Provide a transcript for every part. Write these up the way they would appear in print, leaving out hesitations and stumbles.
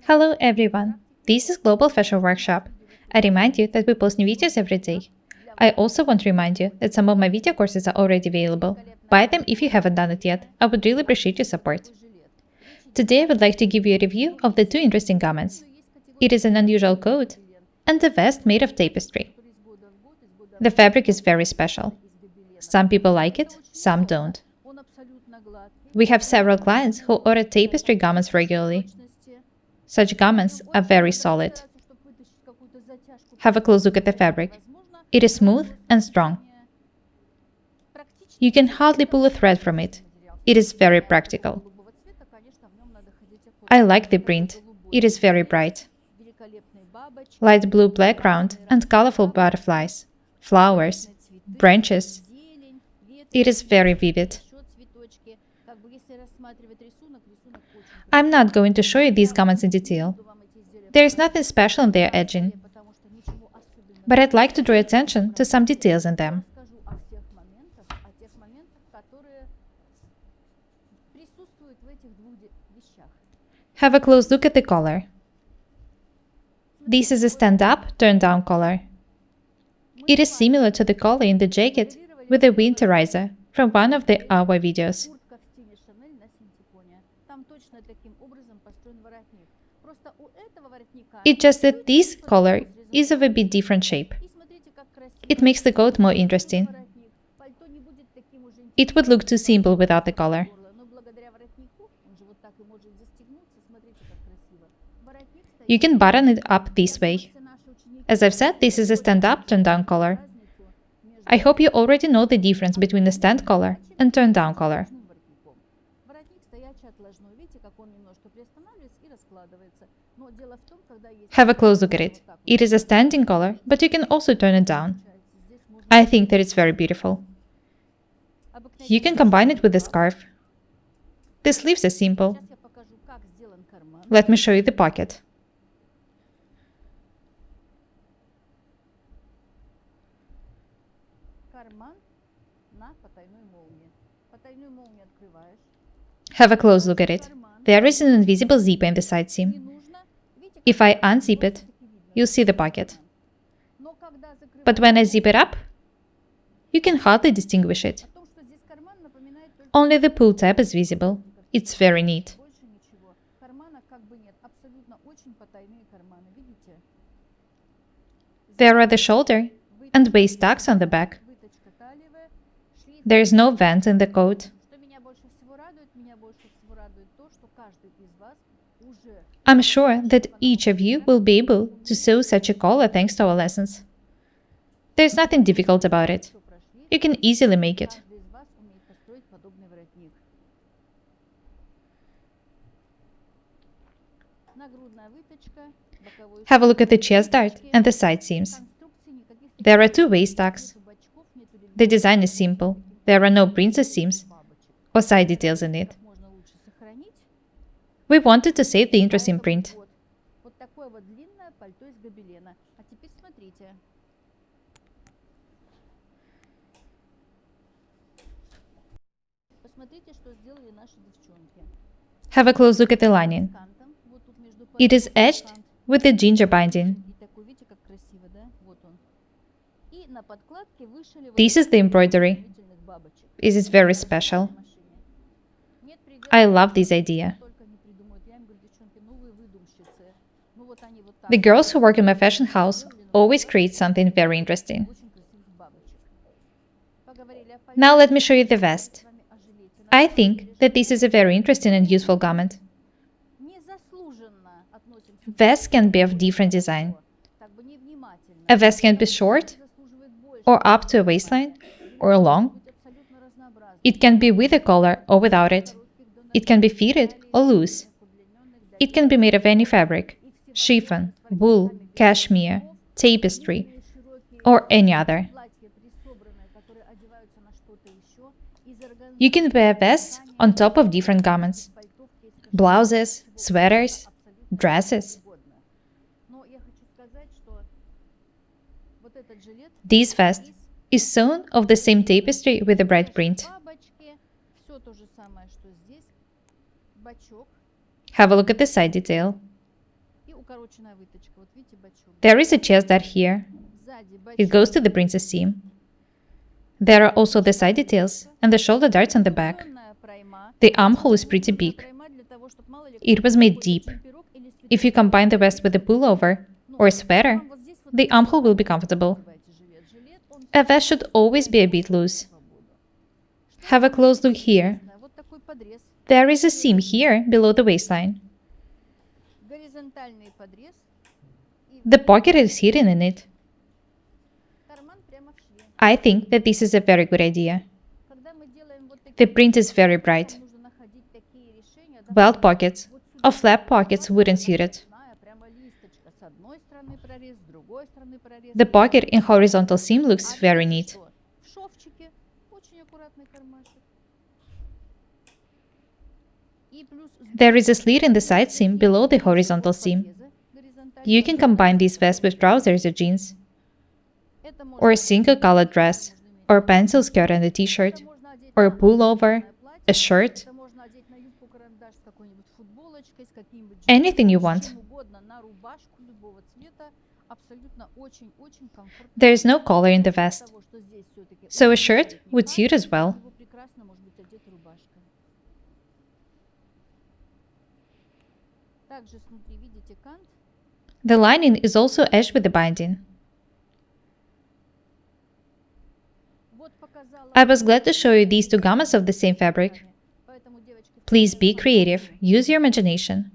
Hello everyone! This is Global Fashion Workshop. I remind you that we post new videos every day. I also want to remind you that some of my video courses are already available. Buy them if you haven't done it yet. I would really appreciate your support. Today I would like to give you a review of the two interesting garments. It is an unusual coat and a vest made of tapestry. The fabric is very special. Some people like it, some don't. We have several clients who order tapestry garments regularly. Such garments are very solid. Have a close look at the fabric. It is smooth and strong. You can hardly pull a thread from it. It is very practical. I like the print. It is very bright. Light blue background and colorful butterflies, flowers, branches. It is very vivid. I'm not going to show you these garments in detail. There is nothing special in their edging, but I'd like to draw attention to some details in them. Have a close look at the collar. This is a stand-up, turn-down collar. It is similar to the collar in the jacket with a winterizer from one of our videos. It's just that this collar is of a bit different shape. It makes the coat more interesting. It would look too simple without the collar. You can button it up this way. As I've said, this is a stand-up, turn-down collar. I hope you already know the difference between the stand collar and turn-down collar. Have a close look at it. It is a standing collar, but you can also turn it down. I think that it's very beautiful. You can combine it with a scarf. The sleeves are simple. Let me show you the pocket. Have a close look at it. There is an invisible zipper in the side seam. If I unzip it, you'll see the pocket. But when I zip it up, you can hardly distinguish it. Only the pull tab is visible. It's very neat. There are the shoulder and waist tucks on the back. There is no vent in the coat. I'm sure that each of you will be able to sew such a collar thanks to our lessons. There's nothing difficult about it. You can easily make it. Have a look at the chest dart and the side seams. There are two waist tucks. The design is simple. There are no princess seams or side details in it. We wanted to save the interesting print. Have a close look at the lining. It is edged with the ginger binding. This is the embroidery. This is very special. I love this idea. The girls who work in my fashion house always create something very interesting. Now let me show you the vest. I think that this is a very interesting and useful garment. Vests can be of different design. A vest can be short, or up to a waistline, or long. It can be with a collar or without it. It can be fitted or loose. It can be made of any fabric: chiffon, wool, cashmere, tapestry, or any other. You can wear vests on top of different garments: blouses, sweaters, dresses. This vest is sewn of the same tapestry with a bright print. Have a look at the side detail. There is a chest dart here. It goes to the princess seam. There are also the side details and the shoulder darts on the back. The armhole is pretty big. It was made deep. If you combine the vest with a pullover or a sweater, the armhole will be comfortable. A vest should always be a bit loose. Have a close look here. There is a seam here below the waistline. The pocket is hidden in it. I think that this is a very good idea. The print is very bright. Belt pockets or flap pockets wouldn't suit it. The pocket in horizontal seam looks very neat. There is a slit in the side seam below the horizontal seam. You can combine these vests with trousers or jeans, or a single colored dress, or a pencil skirt and a t-shirt, or a pullover, a shirt, anything you want. There is no collar in the vest, so a shirt would suit as well. The lining is also edged with the binding. I was glad to show you these two garments of the same fabric. Please be creative, use your imagination.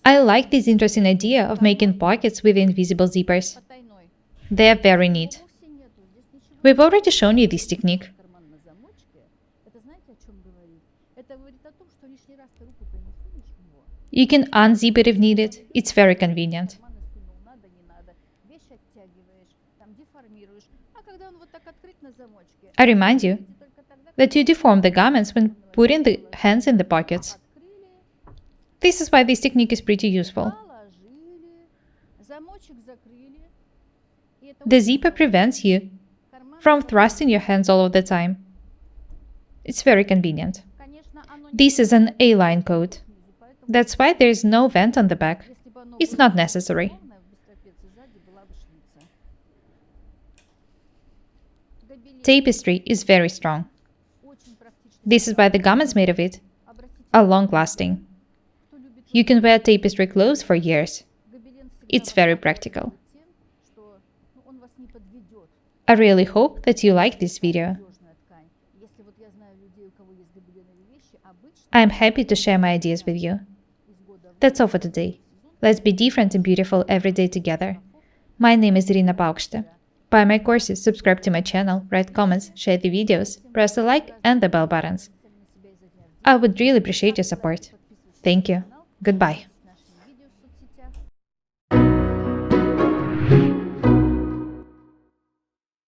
I like this interesting idea of making pockets with invisible zippers. They are very neat. We've already shown you this technique. You can unzip it if needed. It's very convenient. I remind you that you deform the garments when putting the hands in the pockets. This is why this technique is pretty useful. The zipper prevents you from thrusting your hands all of the time. It's very convenient. This is an A-line coat. That's why there is no vent on the back. It's not necessary. Tapestry is very strong. This is why the garments made of it are long-lasting. You can wear tapestry clothes for years. It's very practical. I really hope that you like this video. I am happy to share my ideas with you. That's all for today. Let's be different and beautiful every day together. My name is Irina Paukshte. Buy my courses, subscribe to my channel, write comments, share the videos, press the like and the bell buttons. I would really appreciate your support. Thank you. Goodbye.